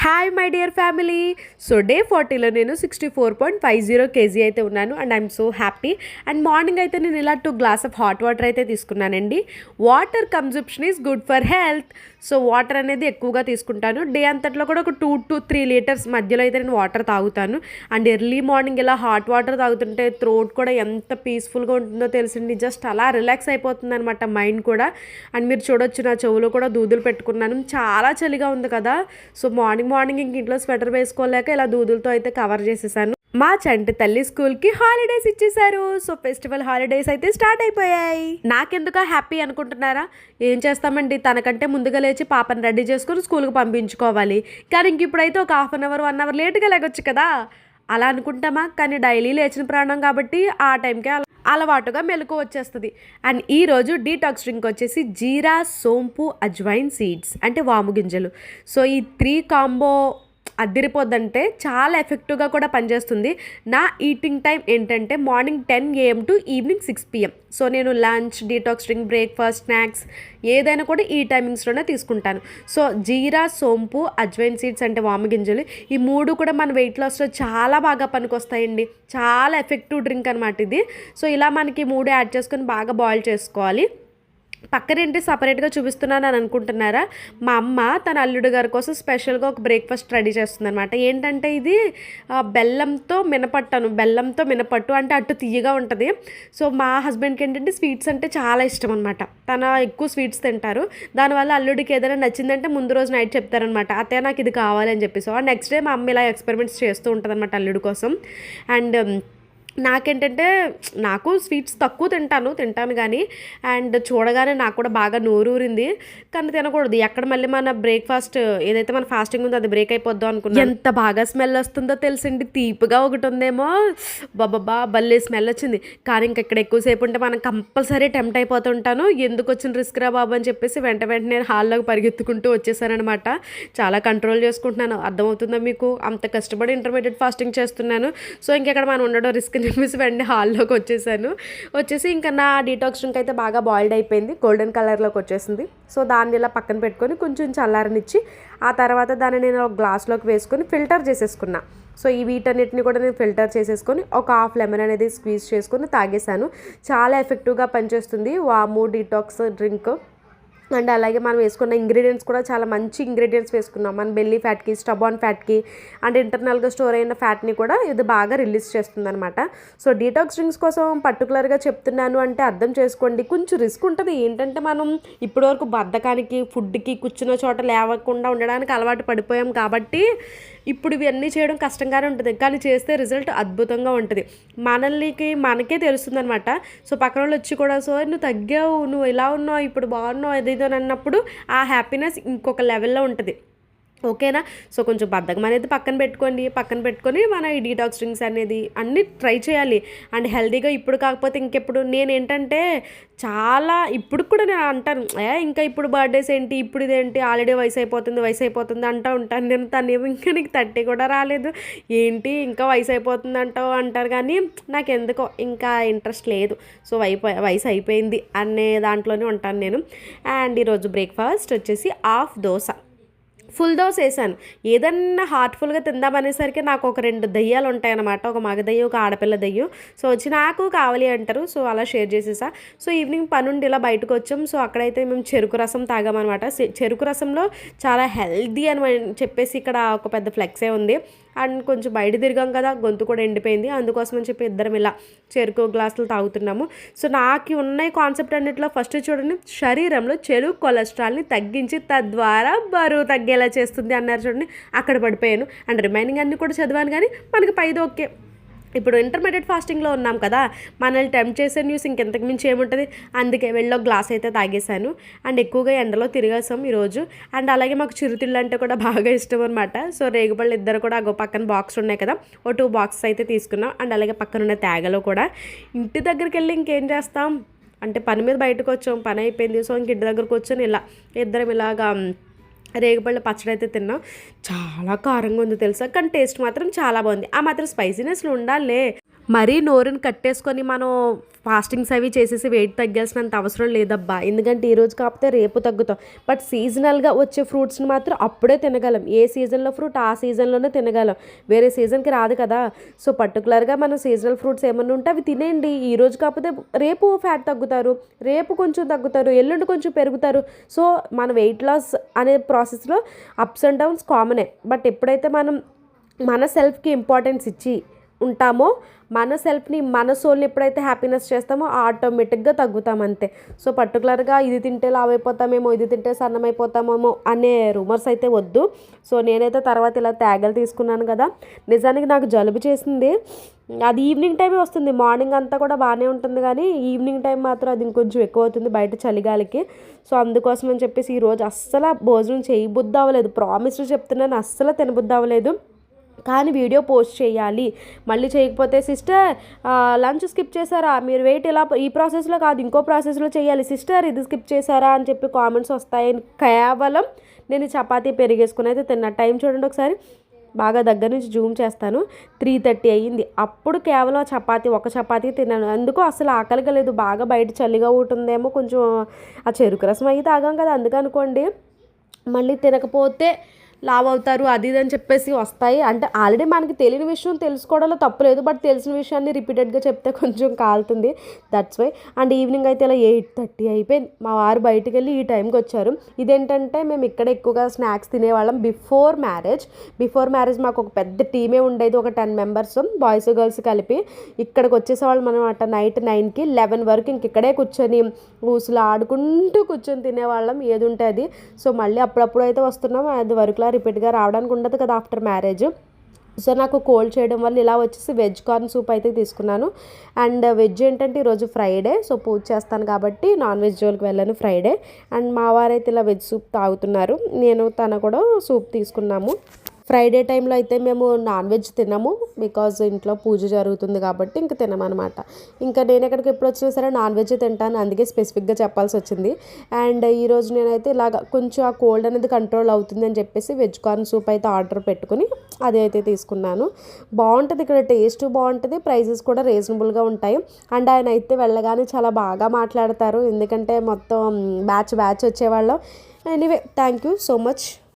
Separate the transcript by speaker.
Speaker 1: Hi my dear family. So day 40లో నేను 64.50 kg అయితే ఉన్నాను and I'm so happy. And morning అయితే నేను ఇలా 2 గ్లాస్ ఆఫ్ హాట్ వాటర్ అయితే తీసుకున్నానండి. Water consumption is good for health. So water అనేది ఎక్కువగా తీసుకుంటాను. డే అంతట్లో కూడా ఒక 2 to 3 లీటర్స్ మధ్యలో అయితే నేను వాటర్ తాగుతాను. అండ్ ఎర్లీ మార్నింగ్ ఇలా హాట్ వాటర్ తాగుతుంటే థ్రోట్ కూడా ఎంత పీస్ఫుల్గా ఉంటుందో తెలిసింది. జస్ట్ అలా రిలాక్స్ అయిపోతుంది అనమాట మైండ్ కూడా. అండ్ మీరు చూడొచ్చు నా చెవులో కూడా దూదులు పెట్టుకున్నాను. చాలా చలిగా ఉంది కదా. సో మార్నింగ్ ఇంక ఇంట్లో స్వెటర్ వేసుకోలేక ఇలా దూదులతో అయితే కవర్ చేసేసాను. మా చంటి తల్లి స్కూల్కి హాలిడేస్ ఇచ్చేసారు. సో ఫెస్టివల్ హాలిడేస్ అయితే స్టార్ట్ అయిపోయాయి. నాకెందుక హ్యాపీ అనుకుంటున్నారా? ఏం చేస్తామండి, తనకంటే ముందుగా లేచి పాపని రెడీ చేసుకుని స్కూల్కి పంపించుకోవాలి. కానీ ఇంక ఇప్పుడైతే ఒక హాఫ్ అన్ అవర్ 1 అవర్ లేట్గా లేకొచ్చు కదా. అలా అనుకుంటామా? కానీ డైలీ లేచిన ప్రాణం కాబట్టి ఆ టైంకే అలవాటుగా మెలకు వచ్చేస్తుంది. అండ్ ఈరోజు డీటాక్స్ డ్రింక్ వచ్చేసి జీరా, సోంపు, అజ్వైన్ సీడ్స్ అంటే వాము గింజలు. సో ఈ 3 కాంబో అదిరిపోద్దంటే చాలా ఎఫెక్టివ్గా కూడా పనిచేస్తుంది. నా ఈటింగ్ టైం ఏంటంటే morning 10 AM to evening 6 PM. So నేను lunch, detox drink, breakfast, snacks ఏదైనా కూడా ఈ టైమింగ్స్లోనే తీసుకుంటాను. సో జీరా, సోంపు, అజ్వైన్ సీడ్స్ అంటే వాము గింజలు, ఈ 3 కూడా మన వెయిట్ లాస్లో చాలా బాగా పనికొస్తాయండి. చాలా ఎఫెక్టివ్ డ్రింక్ అనమాట ఇది. సో ఇలా మనకి 3 యాడ్ చేసుకొని బాగా బాయిల్ చేసుకోవాలి. పక్కనేంటి సపరేట్గా చూపిస్తున్నాను అని అనుకుంటున్నారా? మా అమ్మ తన అల్లుడు గారి కోసం స్పెషల్గా ఒక బ్రేక్ఫాస్ట్ రెడీ చేస్తుంది అనమాట. ఏంటంటే ఇది బెల్లంతో మినపట్టు అంటే అట్టు తీయగా ఉంటుంది. సో మా హస్బెండ్కి ఏంటంటే స్వీట్స్ అంటే చాలా ఇష్టం అనమాట. తన ఎక్కువ స్వీట్స్ తింటారు. దానివల్ల అల్లుడికి ఏదైనా నచ్చిందంటే ముందు రోజు నైట్ చెప్తారనమాట, అత్తయ్య నాకు ఇది కావాలని చెప్పి. సో నెక్స్ట్ డే మా అమ్మ ఇలా ఎక్స్పెరిమెంట్స్ చేస్తూ ఉంటుంది అనమాట అల్లుడి కోసం. అండ్ నాకేంటంటే నాకు స్వీట్స్ తక్కువ తింటాను కానీ అండ్ చూడగానే నాకు కూడా బాగా నోరూరింది. కానీ తినకూడదు. ఎక్కడ మళ్ళీ మన బ్రేక్ఫాస్ట్ ఏదైతే మన ఫాస్టింగ్ ఉందో అది బ్రేక్ అయిపోద్దాం అనుకున్నాను. ఎంత బాగా స్మెల్ వస్తుందో తెలిసిండి. తీపిగా ఒకటి ఉందేమో, బాబా భలే స్మెల్ వచ్చింది. కానీ ఇంక ఇక్కడ ఎక్కువసేపు ఉంటే మనం కంపల్సరీ టెంప్ట్ అయిపోతుంటాను. ఎందుకు వచ్చిన రిస్క్ రా బాబు అని చెప్పేసి వెంటనే నేను హాల్లోకి పరిగెత్తుకుంటూ వచ్చేసానమాట. చాలా కంట్రోల్ చేసుకుంటున్నాను. అర్థమవుతుందా మీకు? అంత కష్టపడి ఇంటర్మీడియట్ ఫాస్టింగ్ చేస్తున్నాను. సో ఇంకెక్కడ మనం ఉండడం రిస్క్ చెప్పేసి వెంటనే హాల్లోకి వచ్చేసి ఇంకా నా డీటాక్స్ డ్రింక్ అయితే బాగా బాయిల్డ్ అయిపోయింది. గోల్డెన్ కలర్లోకి వచ్చేసింది. సో దాన్ని ఇలా పక్కన పెట్టుకొని కొంచెం చల్లారనిచ్చి ఆ తర్వాత దాన్ని నేను ఒక గ్లాస్లోకి వేసుకొని ఫిల్టర్ చేసేసుకున్నా. సో ఈ వీటన్నిటిని కూడా నేను ఫిల్టర్ చేసేసుకొని ఒక హాఫ్ లెమన్ అనేది స్క్వీజ్ చేసుకొని తాగేశాను. చాలా ఎఫెక్టివ్గా పనిచేస్తుంది వాము డీటాక్స్ డ్రింక్. అండ్ అలాగే మనం వేసుకున్న ఇంగ్రీడియంట్స్ కూడా చాలా మంచి ఇంగ్రీడియంట్స్ వేసుకున్నాం. మన బెల్లీ ఫ్యాట్కి, స్టబాన్ ఫ్యాట్కి అండ్ ఇంటర్నల్గా స్టోర్ అయిన ఫ్యాట్ని కూడా ఇది బాగా రిలీజ్ చేస్తుంది అనమాట. సో డీటాక్స్ డ్రింక్స్ కోసం పర్టికులర్గా చెప్తున్నాను అంటే అర్థం చేసుకోండి, కొంచెం రిస్క్ ఉంటుంది. ఏంటంటే మనం ఇప్పటివరకు బద్ధకానికి, ఫుడ్కి, కూర్చున్న చోట లేవకుండా ఉండడానికి అలవాటు పడిపోయాం కాబట్టి ఇప్పుడు ఇవన్నీ చేయడం కష్టంగానే ఉంటుంది. కానీ చేస్తే రిజల్ట్ అద్భుతంగా ఉంటుంది. మనకే తెలుస్తుంది అనమాట. సో పక్కన వాళ్ళు వచ్చి కూడా సో నువ్వు తగ్గావు, నువ్వు ఇలా ఉన్నావు, ఇప్పుడు బాగున్నావు, ఏదేదో అన్నప్పుడు ఆ హ్యాపీనెస్ ఇంకొక లెవెల్లో ఉంటుంది. ఓకేనా? సో కొంచెం బద్ధకం అనేది పక్కన పెట్టుకొని మన ఈ డీటాక్స్ డ్రింక్స్ అనేది అన్నీ ట్రై చేయాలి. అండ్ హెల్తీగా ఇప్పుడు కాకపోతే ఇంకెప్పుడు. నేను ఏంటంటే చాలా ఇప్పుడు కూడా నేను అంటాను, ఇంకా ఇప్పుడు బర్త్డేస్ ఏంటి, ఇప్పుడు ఇదేంటి, ఆల్రెడీ వయసు అయిపోతుంది అంటూ ఉంటాను నేను. తనేమో ఇంకా నీకు 30 కూడా రాలేదు ఏంటి ఇంకా వయసు అయిపోతుంది అంటారు. కానీ నాకు ఎందుకో ఇంకా ఇంట్రెస్ట్ లేదు. సో వయసు అయిపోయింది అనే దాంట్లోనే ఉంటాను నేను. అండ్ ఈరోజు బ్రేక్ఫాస్ట్ వచ్చేసి హాఫ్ దోశ, ఫుల్ దోశ వేసాను. ఏదన్నా హార్ట్ఫుల్గా తిందామనేసరికి నాకు ఒక 2 దయ్యాలు ఉంటాయన్నమాట. ఒక మగ దయ్యం, ఒక ఆడపిల్ల దయ్యం. సో వచ్చి నాకు కావాలి అంటారు. సో అలా షేర్ చేసేసా. సో ఈవినింగ్ పనుండి ఇలా బయటకు వచ్చాం. సో అక్కడైతే మేము చెరుకు రసం తాగామన్నమాట. చెరుకు రసంలో చాలా హెల్దీ అని చెప్పేసి ఇక్కడ ఒక పెద్ద ఫ్లెక్సే ఉంది. అండ్ కొంచెం బయట తిరిగాం కదా, గొంతు కూడా ఎండిపోయింది. అందుకోసం అని చెప్పి ఇద్దరం ఇలా చెరుకు గ్లాసులు తాగుతున్నాము. సో నాకు ఉన్న కాన్సెప్ట్ అన్నింటిలో ఫస్ట్ చూడండి, శరీరంలో చెడు కొలెస్ట్రాల్ని తగ్గించి తద్వారా బరువు తగ్గేలా చేస్తుంది అన్నారు చూడండి. అక్కడ పడిపోయాను. అండ్ రిమైనింగ్ అన్నీ కూడా చదివాను కానీ మనకి పైది ఓకే. ఇప్పుడు ఇంటర్మీడియట్ ఫాస్టింగ్లో ఉన్నాం కదా, మనల్ని టెంప్ట్ చేసే న్యూస్ ఇంకెంతకు మించి ఏముంటుంది. అందుకే వెళ్ళి గ్లాస్ అయితే తాగేశాను. అండ్ ఎక్కువగా ఎండలో తిరిగేసాం ఈరోజు. అండ్ అలాగే మాకు చిరుతిళ్ళు అంటే కూడా బాగా ఇష్టం అనమాట. సో రేగుపళ్ళు ఇద్దరు కూడా అగో పక్కన బాక్స్ ఉన్నాయి కదా, ఓ 2 బాక్సెస్ అయితే తీసుకున్నాం. అండ్ అలాగే పక్కన ఉన్న తేగలో కూడా. ఇంటి దగ్గరికి వెళ్ళి ఇంకేం చేస్తాం అంటే పని మీద బయటకు వచ్చాం, పని అయిపోయింది. సో ఇంక ఇంటి దగ్గరకు వచ్చాను. ఇద్దరం ఇలాగా రేగుపళ్ళ పచ్చడి అయితే తిన్నాం. చాలా కారంగా ఉంది తెలుసా, కానీ టేస్ట్ మాత్రం చాలా బాగుంది. ఆ మాత్రం స్పైసీనెస్లో ఉండాలే. మరీ నోరుని కట్టేసుకొని మనం ఫాస్టింగ్స్ అవి చేసేసి వెయిట్ తగ్గాల్సినంత అవసరం లేదబ్బా. ఎందుకంటే ఈరోజు కాకపోతే రేపు తగ్గుతాం. బట్ సీజనల్గా వచ్చే ఫ్రూట్స్ని మాత్రం అప్పుడే తినగలం. ఏ సీజన్లో ఫ్రూట్ ఆ సీజన్లోనే తినగలం, వేరే సీజన్కి రాదు కదా. సో పర్టికులర్గా మనం సీజనల్ ఫ్రూట్స్ ఏమన్నా ఉంటే అవి తినేయండి. ఈరోజు కాకపోతే రేపు ఫ్యాట్ తగ్గుతారు, రేపు కొంచెం తగ్గుతారు, ఎల్లుండి కొంచెం పెరుగుతారు. సో మన వెయిట్ లాస్ అనే ప్రాసెస్లో అప్స్ అండ్ డౌన్స్ కామనే. బట్ ఎప్పుడైతే మనం మన సెల్ఫ్కి ఇంపార్టెన్స్ ఇచ్చి ఉంటామో, మన సెల్ఫ్ని మన సోల్ని ఎప్పుడైతే హ్యాపీనెస్ చేస్తామో ఆటోమేటిక్గా తగ్గుతాం అంతే. సో పర్టికులర్గా ఇది తింటే లావ్ అయిపోతామేమో, ఇది తింటే సన్నం అయిపోతామేమో అనే రూమర్స్ అయితే వద్దు. సో నేనైతే తర్వాత ఇలా తేగలు తీసుకున్నాను కదా. నిజానికి నాకు జలుబు చేసింది, అది ఈవినింగ్ టైమే వస్తుంది. మార్నింగ్ అంతా కూడా బాగానే ఉంటుంది కానీ ఈవినింగ్ టైం మాత్రం అది ఇంకొంచెం ఎక్కువ అవుతుంది బయట చలిగాలికి. సో అందుకోసం అని చెప్పేసి ఈరోజు అస్సలు భోజనం చేయబుద్ధి అవ్వలేదు. ప్రామిస్ చెప్తున్నాను, అస్సలు తినబుద్ధి అవ్వలేదు. కానీ వీడియో పోస్ట్ చేయాలి, మళ్ళీ చేయకపోతే సిస్టర్ లంచ్ స్కిప్ చేశారా, మీరు వెయిట్ ఇలా ఈ ప్రాసెస్లో కాదు ఇంకో ప్రాసెస్లో చేయాలి సిస్టర్, ఇది స్కిప్ చేశారా అని చెప్పి కామెంట్స్ వస్తాయి. కేవలం నేను చపాతీ పెరిగేసుకుని అయితే తిన్నా. టైం చూడండి ఒకసారి, బాగా దగ్గర నుంచి జూమ్ చేస్తాను. 3:30 అయ్యింది. అప్పుడు కేవలం ఒక చపాతీ తిన్నాను. అందుకు అసలు ఆకలిగా లేదు. బాగా బయట చలిగా ఉంటుందేమో, కొంచెం ఆ చెరుకు రసం అయ్యి తాగాం కదా అందుకనుకోండి. మళ్ళీ తినకపోతే లావ్ అవుతారు అది ఇది అని చెప్పేసి వస్తాయి. అంటే ఆల్రెడీ మనకి తెలియని విషయం తెలుసుకోవడంలో తప్పులేదు, బట్ తెలిసిన విషయాన్ని రిపీటెడ్గా చెప్తే కొంచెం కాలుతుంది. That's why. అండ్ ఈవినింగ్ అయితే ఇలా 8:30 అయిపోయింది. మా వారు బయటికి వెళ్ళి ఈ టైంకి వచ్చారు. ఇదేంటంటే మేము ఇక్కడ ఎక్కువగా స్నాక్స్ తినేవాళ్ళం బిఫోర్ మ్యారేజ్ మాకు ఒక పెద్ద టీమే ఉండేది, ఒక 10 మెంబర్స్ బాయ్స్ గర్ల్స్ కలిపి. ఇక్కడికి వచ్చేసేవాళ్ళం అనమాట. నైట్ 9కి 11 వరకు ఇంక ఇక్కడే కూర్చొని ఊసులు ఆడుకుంటూ కూర్చొని తినేవాళ్ళం ఏది ఉంటే అది. సో మళ్ళీ అప్పుడప్పుడు అయితే వస్తున్నాం, అది వరకులా రిపీట్గా రావడానికి ఉండదు కదా ఆఫ్టర్ మ్యారేజ్. సో నాకు కోల్డ్ చేయడం వల్ల ఇలా వచ్చేసి వెజ్ కార్న్ సూప్ అయితే తీసుకున్నాను. అండ్ వెజ్ ఏంటంటే ఈరోజు ఫ్రైడే, సో పూజ చేస్తాను కాబట్టి నాన్ వెజ్ జోలికి వెళ్ళాను ఫ్రైడే. అండ్ మా వారైతే ఇలా వెజ్ సూప్ తాగుతున్నారు, నేను తన కూడా సూప్ తీసుకున్నాము. ఫ్రైడే టైంలో అయితే మేము నాన్ వెజ్ తినము, బికాజ్ ఇంట్లో పూజ జరుగుతుంది కాబట్టి ఇంక తినమనమాట. ఇంకా నేను ఎక్కడికి ఎప్పుడు వచ్చినా సరే నాన్ వెజ్ తింటాను, అందుకే స్పెసిఫిక్గా చెప్పాల్సి వచ్చింది. అండ్ ఈరోజు నేనైతే ఇలాగ కొంచెం ఆ కోల్డ్ అనేది కంట్రోల్ అవుతుంది అని చెప్పేసి వెజ్ కార్న్ సూప్ అయితే ఆర్డర్ పెట్టుకుని అది అయితే తీసుకున్నాను. బాగుంటుంది, ఇక్కడ టేస్ట్ బాగుంటుంది, ప్రైజెస్ కూడా రీజనబుల్గా ఉంటాయి. అండ్ ఆయన అయితే వెళ్ళగానే చాలా బాగా మాట్లాడతారు, ఎందుకంటే మొత్తం బ్యాచ్ వచ్చేవాళ్ళం. Anyway thank you so much.